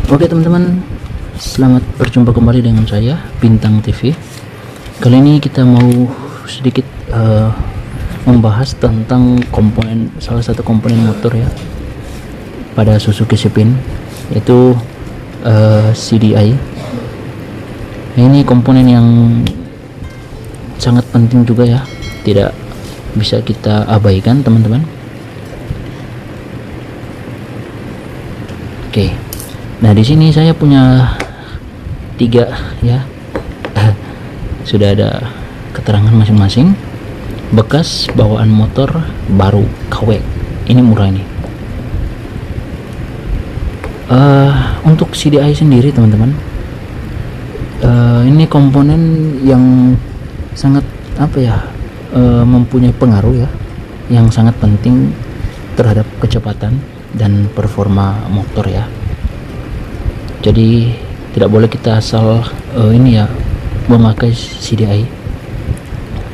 Oke teman-teman, selamat berjumpa kembali dengan saya Bintang TV. Kali ini kita mau sedikit membahas tentang salah satu komponen motor ya pada Suzuki Spin, yaitu CDI. Nah, ini komponen yang sangat penting juga ya, tidak bisa kita abaikan teman-teman. Oke. Nah, di sini saya punya 3 ya. Sudah ada keterangan masing-masing. Bekas bawaan motor baru KW. Ini murah ini. Untuk CDI sendiri teman-teman, ini komponen yang sangat mempunyai pengaruh ya, yang sangat penting terhadap kecepatan dan performa motor ya. Jadi tidak boleh kita asal memakai CDI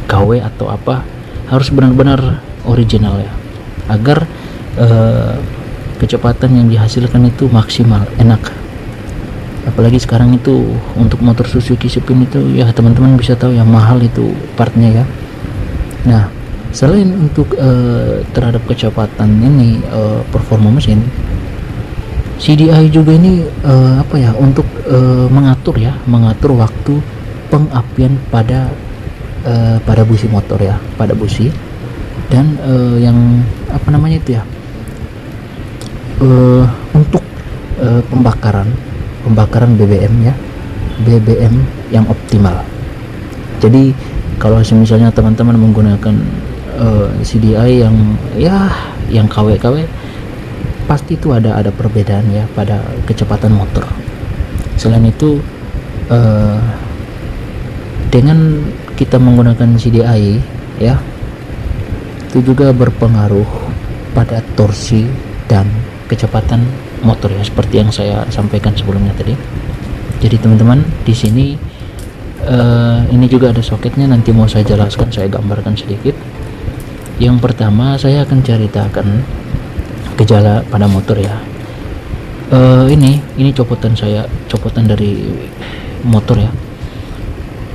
KW atau apa, harus benar-benar original ya, agar kecepatan yang dihasilkan itu maksimal, enak. Apalagi sekarang itu untuk motor Suzuki Spin itu ya, teman-teman bisa tahu ya, mahal itu partnya ya. Nah, selain untuk terhadap kecepatan ini, performa mesin, CDI juga ini untuk mengatur waktu pengapian pada busi motor ya, pada busi, dan untuk pembakaran BBM ya, BBM yang optimal. Jadi kalau misalnya teman-teman menggunakan CDI yang KW, pasti itu ada perbedaan ya pada kecepatan motor. Selain itu, dengan kita menggunakan CDI ya, itu juga berpengaruh pada torsi dan kecepatan motor ya, seperti yang saya sampaikan sebelumnya tadi. Jadi teman-teman, di sini ini juga ada soketnya, nanti mau saya jelaskan, saya gambarkan sedikit. Yang pertama saya akan ceritakan gejala pada motor ya. Ini copotan dari motor ya.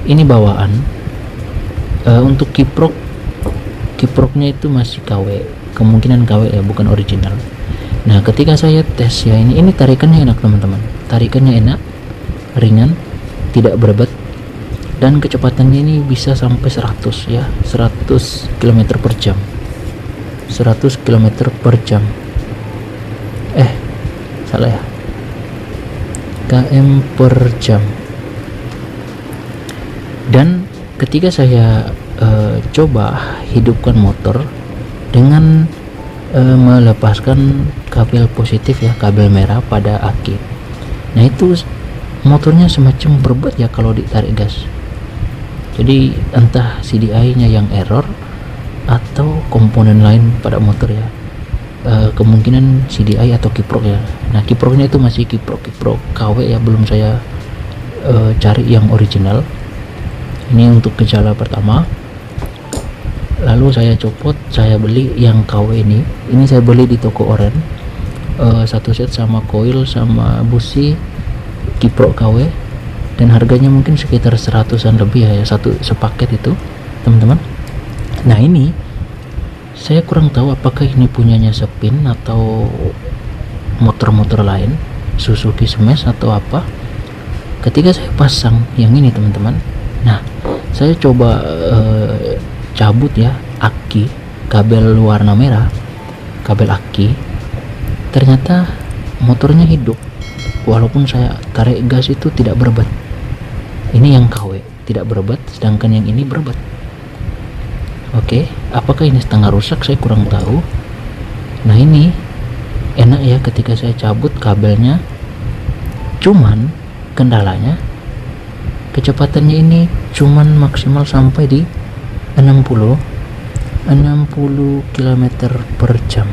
Ini bawaan. Untuk kiproknya itu masih KW, kemungkinan KW ya, bukan original. Nah, ketika saya tes ya, ini tarikannya enak teman-teman, tarikannya enak, ringan, tidak berbet, dan kecepatannya ini bisa sampai 100 ya, 100 km per jam, 100 km per jam. Salah ya, km per jam. Dan ketika saya coba hidupkan motor dengan melepaskan kabel positif ya, kabel merah pada aki, nah itu motornya semacam berbet ya kalau ditarik gas. Jadi entah CDI nya yang error atau komponen lain pada motor ya, kemungkinan CDI atau kiprok ya. Nah, kiproknya itu masih kiprok KW ya, belum saya cari yang original. Ini untuk gejala pertama. Lalu saya copot, saya beli yang KW ini saya beli di toko oren, satu set sama koil sama busi kiprok KW, dan harganya mungkin sekitar 100-an lebih ya, satu sepaket itu teman-teman. Nah, ini saya kurang tahu apakah ini punyanya Spin atau motor-motor lain, Suzuki Smash atau apa. Ketika saya pasang yang ini teman-teman, nah saya coba cabut ya aki, kabel warna merah, kabel aki, ternyata motornya hidup walaupun saya tarik gas itu tidak berbet. Ini yang KW tidak berbet, sedangkan yang ini berbet. Oke, apakah ini setengah rusak, saya kurang tahu. Nah, ini enak ya ketika saya cabut kabelnya, cuman kendalanya kecepatannya ini cuman maksimal sampai di 60 km per jam.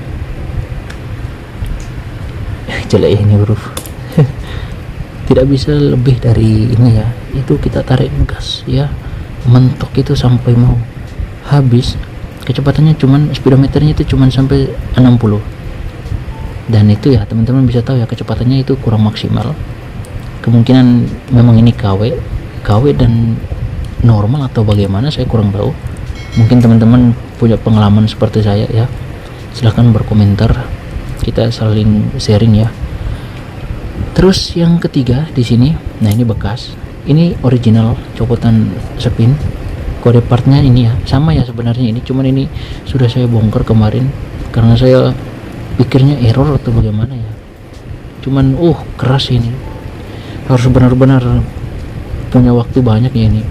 Jelek ini huruf. Tidak bisa lebih dari ini ya. Itu kita tarik gas ya, mentok itu sampai mau habis, kecepatannya cuman, speedometernya itu cuman sampai 60. dan itu ya teman-teman bisa tahu ya kecepatannya itu kurang maksimal. Kemungkinan memang ini KW dan normal atau bagaimana, saya kurang tahu. Mungkin teman-teman punya pengalaman seperti saya ya, silahkan berkomentar, kita saling sharing ya. Terus yang ketiga di sini, nah ini bekas, ini original copotan spin. Kode partnya ini ya sama ya sebenarnya, ini cuman ini sudah saya bongkar kemarin karena saya pikirnya error atau bagaimana ya. Cuman keras ini, harus benar-benar punya waktu banyak ya ini.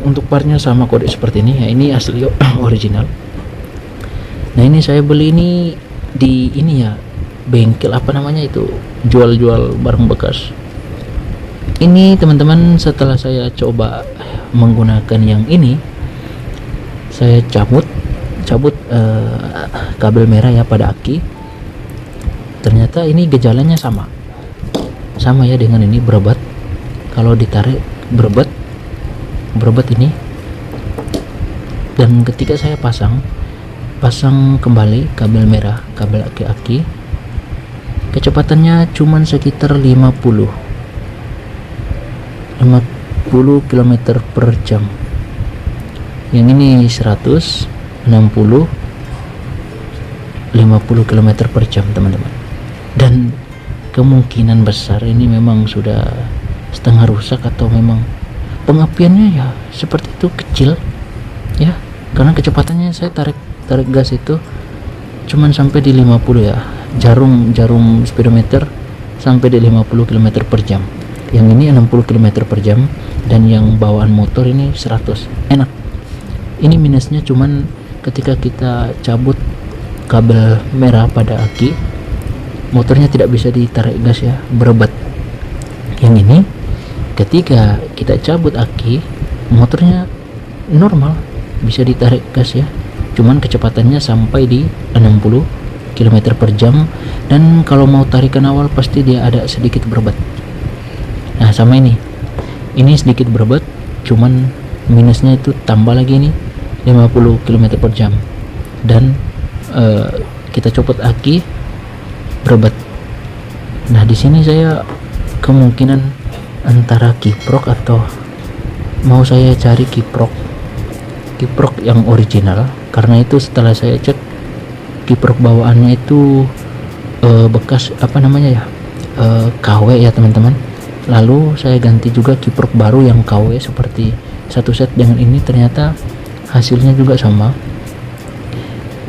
Untuk partnya sama kode seperti ini ya, ini asli original. Nah ini saya beli ini di ini ya, bengkel apa namanya itu, jual-jual barang bekas. Ini teman-teman, setelah saya coba menggunakan yang ini, saya cabut kabel merah ya pada aki. Ternyata ini gejalanya sama ya dengan ini, berobat. Kalau ditarik berobat ini. Dan ketika saya pasang kembali kabel merah, kabel aki-aki, kecepatannya cuman sekitar 50 km per jam. Yang ini 100, 60, 50 km per jam teman-teman. Dan kemungkinan besar ini memang sudah setengah rusak atau memang pengapiannya ya seperti itu, kecil ya, karena kecepatannya saya tarik gas itu cuman sampai di 50 ya, jarum speedometer sampai di 50 km per jam. Yang ini 60 km per jam, dan yang bawaan motor ini 100. Enak. Ini minusnya cuman ketika kita cabut kabel merah pada aki, motornya tidak bisa ditarik gas ya, berobat. Yang ini ketika kita cabut aki, motornya normal, bisa ditarik gas ya, cuman kecepatannya sampai di 60 km per jam, dan kalau mau tarikan awal pasti dia ada sedikit berobat. Nah sama ini sedikit berobat, cuman minusnya itu tambah lagi ini 50 km per jam, dan kita copot aki berobat. Nah di sini saya kemungkinan antara kiprok atau mau saya cari kiprok yang original, karena itu setelah saya cek kiprok bawaannya itu bekas apa namanya ya, KW ya teman-teman. Lalu saya ganti juga kiprok baru yang KW seperti satu set dengan ini, ternyata hasilnya juga sama.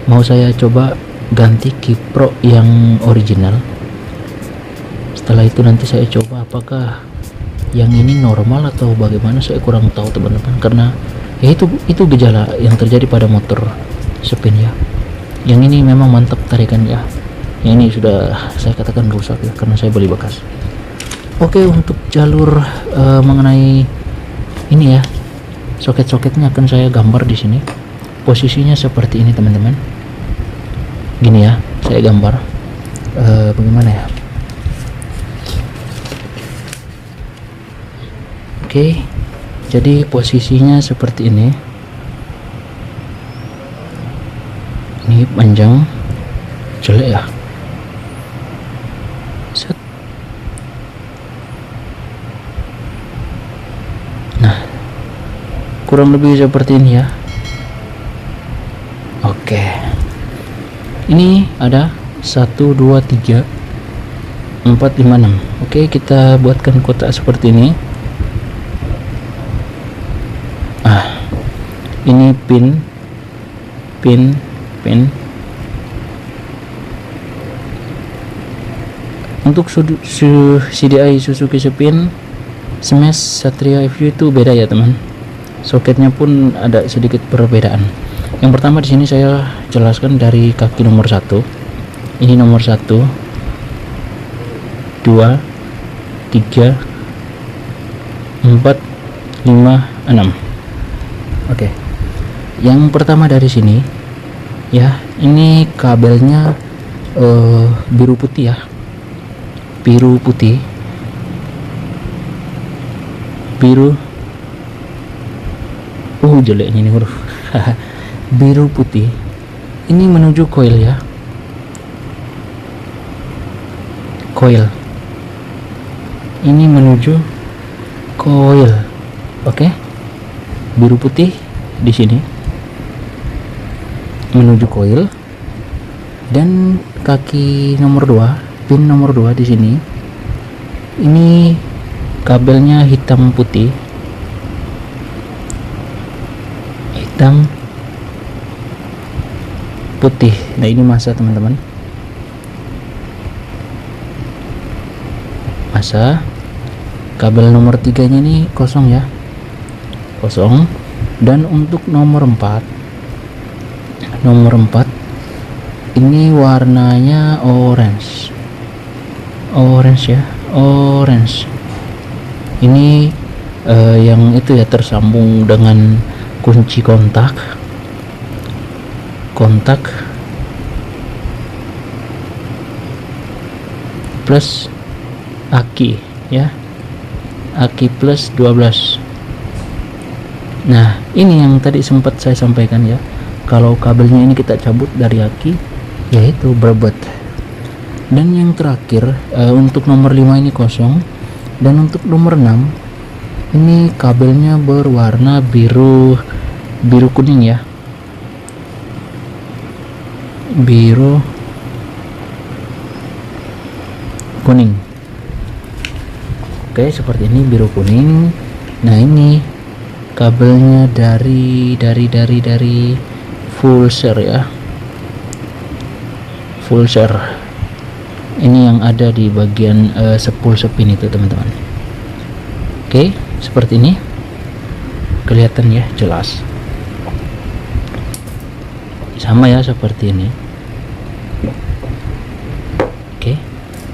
Mau saya coba ganti kiprok yang original. Setelah itu nanti saya coba apakah yang ini normal atau bagaimana, saya kurang tahu teman-teman, karena ya itu gejala yang terjadi pada motor spin ya. Yang ini memang mantap tarikan ya. Yang ini sudah saya katakan rusak ya, karena saya beli bekas. Oke, untuk jalur mengenai ini ya, soket-soketnya akan saya gambar di sini. Posisinya seperti ini teman-teman. Gini ya, saya gambar. Bagaimana ya? Oke, jadi posisinya seperti ini. Ini panjang, jelek ya. Set. Nah, kurang lebih seperti ini ya. Oke, ini ada 1, 2, 3, 4, 5, 6. Oke, kita buatkan kotak seperti ini. Ini pin untuk CDI Suzuki Spin, Smash, Satria FU itu beda ya teman. Soketnya pun ada sedikit perbedaan. Yang pertama di sini saya jelaskan dari kaki nomor 1. Ini nomor 1, 2, 3, 4, 5, 6. Oke. Yang pertama dari sini ya, ini kabelnya biru putih ya, biru jeleknya ini huruf biru putih. Ini menuju coil ya, coil. Ini menuju coil. Oke. Biru putih di sini menuju coil, dan kaki nomor 2, pin nomor 2 di sini. Ini kabelnya hitam putih. Hitam putih. Nah, ini masa, teman-teman. Masa. Kabel nomor 3 nya ini kosong ya. Kosong. Dan untuk nomor 4 ini warnanya orange ya, orange. Ini yang itu ya, tersambung dengan kunci kontak plus aki ya, aki plus 12. Nah, ini yang tadi sempat saya sampaikan ya, kalau kabelnya ini kita cabut dari aki, yaitu berbet. Dan yang terakhir, untuk nomor 5 ini kosong, dan untuk nomor 6 ini kabelnya berwarna biru kuning ya, biru kuning. Oke, seperti ini, biru kuning. Nah, ini kabelnya dari full share ya, full share. Ini yang ada di bagian sepul sepin itu, teman-teman. Oke, seperti ini, kelihatan ya, jelas sama ya, seperti ini. Oke,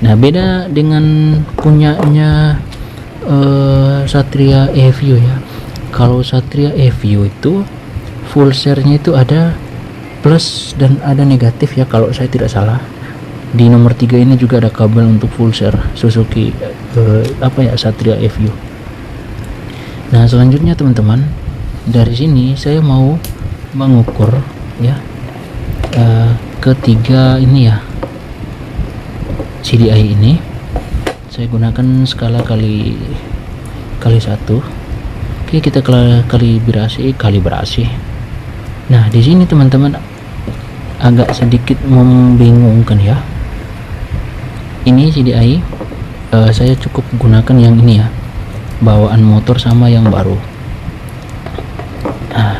nah beda dengan punyanya Satria EView ya. Kalau Satria EView itu full share-nya itu ada plus dan ada negatif ya, kalau saya tidak salah. Di nomor 3 ini juga ada kabel untuk full share Suzuki Satria EView. Nah, selanjutnya teman-teman, dari sini saya mau mengukur ya ketiga ini ya, CDI ini. Saya gunakan skala kali 1. Oke, kita kalibrasi. Nah, di sini teman-teman agak sedikit membingungkan ya. Ini CDI saya cukup gunakan yang ini ya, bawaan motor sama yang baru. Nah,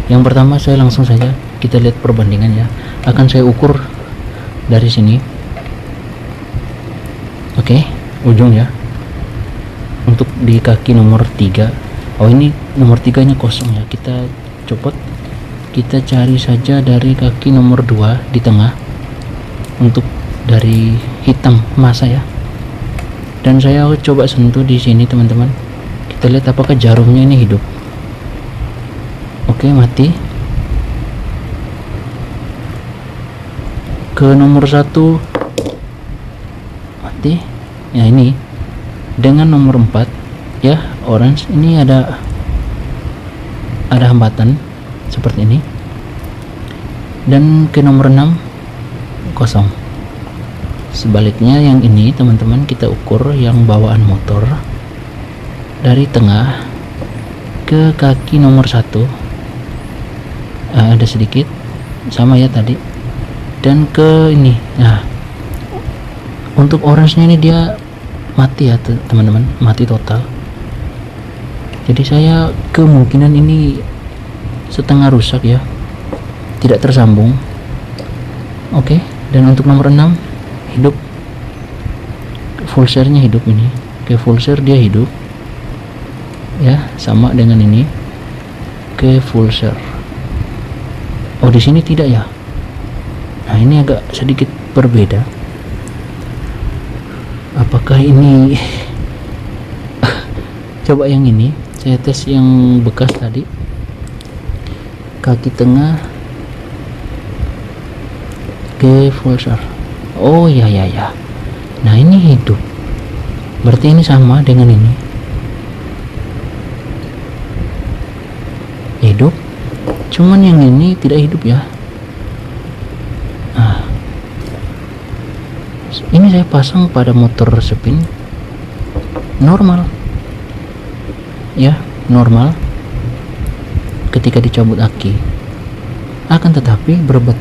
yang pertama saya langsung saja kita lihat perbandingan ya. Akan saya ukur dari sini. Oke, ujung ya. Untuk di kaki nomor 3, oh ini nomor 3 nya kosong ya, kita copot. Kita cari saja dari kaki nomor 2 di tengah, untuk dari hitam masa ya. Dan saya coba sentuh di sini, teman-teman. Kita lihat apakah jarumnya ini hidup. Oke, mati. Ke nomor 1 mati ya. Ini dengan nomor 4 ya, orange, ini ada hambatan seperti ini. Dan ke nomor 6 kosong. Sebaliknya yang ini, teman-teman, kita ukur yang bawaan motor dari tengah ke kaki nomor 1 ada sedikit sama ya tadi. Dan ke ini, nah untuk orange nya ini dia mati ya, teman-teman, mati total. Jadi saya kemungkinan ini setengah rusak ya, tidak tersambung. Oke, dan untuk nomor 6 hidup, full share nya hidup ini. Oke, full share dia hidup ya, sama dengan ini. Oke, full share. Oh, di sini tidak ya. Nah, ini agak sedikit berbeda. Apakah ini coba yang ini, saya tes yang bekas tadi, kaki tengah ke full share. Oh ya. Nah, ini hidup, berarti ini sama dengan ini, hidup. Cuman yang ini tidak hidup ya. Ini saya pasang pada motor spin normal ya, normal. Ketika dicabut aki, akan tetapi berbet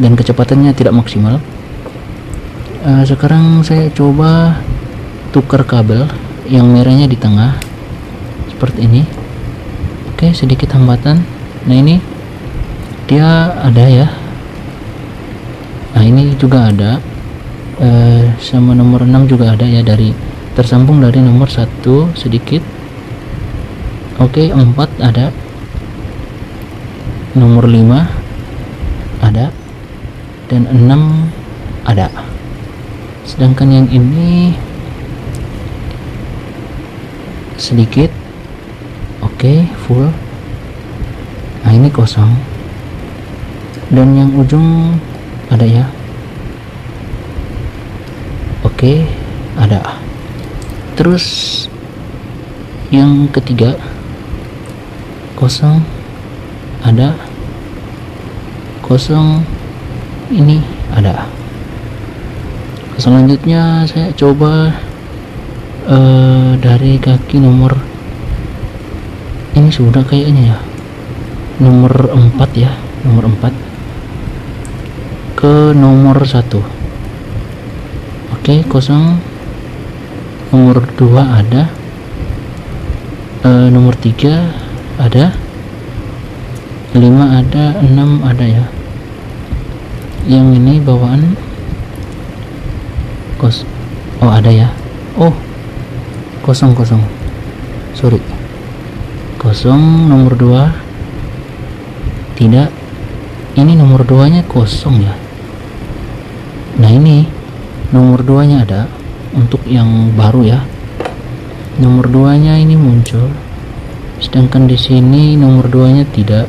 dan kecepatannya tidak maksimal. Sekarang saya coba tukar kabel yang merahnya di tengah seperti ini. Oke, sedikit hambatan. Nah, ini dia ada ya. Nah, ini juga ada, sama nomor 6 juga ada ya, dari tersambung dari nomor 1 sedikit. Oke, 4 ada, nomor 5 ada, dan 6 ada. Sedangkan yang ini sedikit. Oke, full. Nah, ini kosong, dan yang ujung ada ya. Oke, ada. Terus yang ketiga kosong, ada, kosong, ini ada. Selanjutnya saya coba dari kaki nomor ini sudah kayaknya ya, nomor 4 ya, nomor 4 ke nomor 1. Oke, kosong. Nomor 2 ada, nomor 3 ada, 5 ada, 6 ada ya. Yang ini bawaan oh ada ya. Oh, kosong, sorry, kosong. Nomor 2 tidak, ini nomor 2 nya kosong ya. Nah, ini nomor 2 nya ada untuk yang baru ya. Nomor 2 nya ini muncul, sedangkan di sini nomor 2 nya tidak,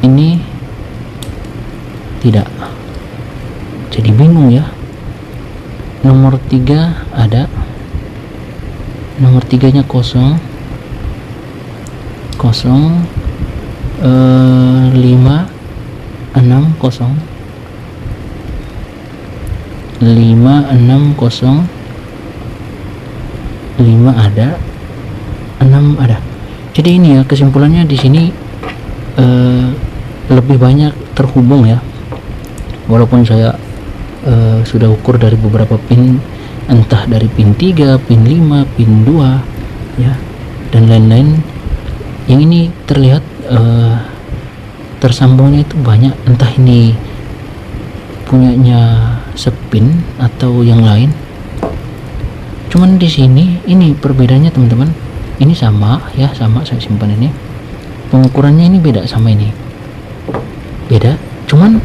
ini tidak. Jadi bingung ya. Nomor 3 ada, nomor 3 nya kosong, 5, 6 kosong, 5, 6 kosong, 5 ada, 6 ada. Jadi ini ya, kesimpulannya di sini lebih banyak terhubung ya, walaupun saya sudah ukur dari beberapa pin, entah dari pin 3, pin 5, pin 2 ya, dan lain-lain. Yang ini terlihat tersambungnya itu banyak, entah ini punyanya spin atau yang lain. Cuman di sini ini perbedaannya teman-teman, ini sama ya, sama. Saya simpan ini, pengukurannya ini beda sama ini, beda. Cuman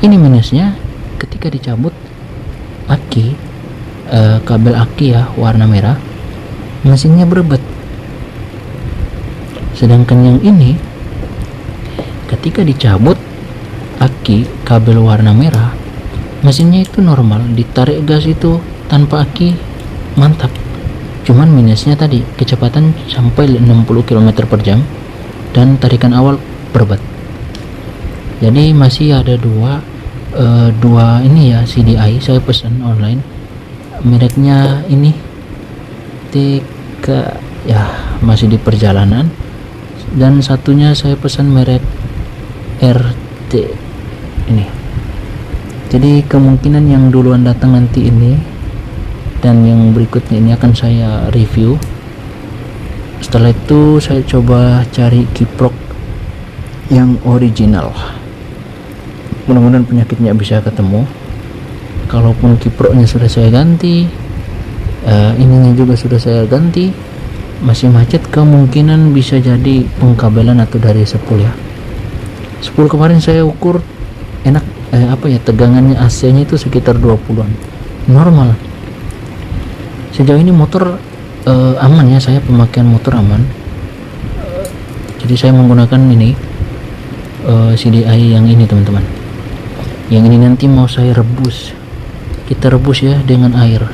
ini minusnya, ketika dicabut aki, kabel aki ya warna merah, mesinnya berebet. Sedangkan yang ini, ketika dicabut aki kabel warna merah, mesinnya itu normal, ditarik gas itu tanpa aki mantap. Cuman minusnya tadi, kecepatan sampai 60 km per jam dan tarikan awal berebet. Jadi masih ada dua ini ya, CDI saya pesan online, mereknya ini TK ya, masih di perjalanan. Dan satunya saya pesan merek RT ini. Jadi kemungkinan yang duluan datang nanti ini, dan yang berikutnya ini akan saya review. Setelah itu saya coba cari kiprok yang original, mudah-mudahan penyakitnya bisa ketemu. Kalaupun kiproknya sudah saya ganti, ininya juga sudah saya ganti, masih macet, kemungkinan bisa jadi pengkabelan atau dari spool ya. Spool kemarin saya ukur enak, tegangannya AC nya itu sekitar 20-an, normal. Sejauh ini motor aman ya, saya pemakaian motor aman. Jadi saya menggunakan ini CDI yang ini teman-teman. Yang ini nanti mau saya rebus, kita rebus ya dengan air,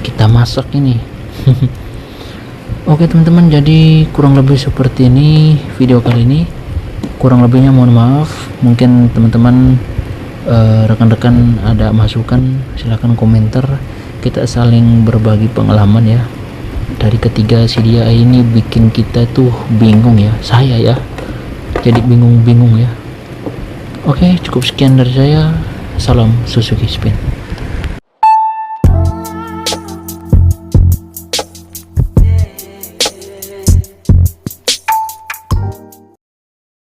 kita masak ini. Oke teman-teman, jadi kurang lebih seperti ini video kali ini. Kurang lebihnya mohon maaf, mungkin teman-teman rekan-rekan ada masukan silahkan komentar, kita saling berbagi pengalaman ya. Dari ketiga CDI ini bikin kita tuh bingung ya, saya ya jadi bingung-bingung ya. Oke, cukup sekian dari saya. Salam Suzuki Spin.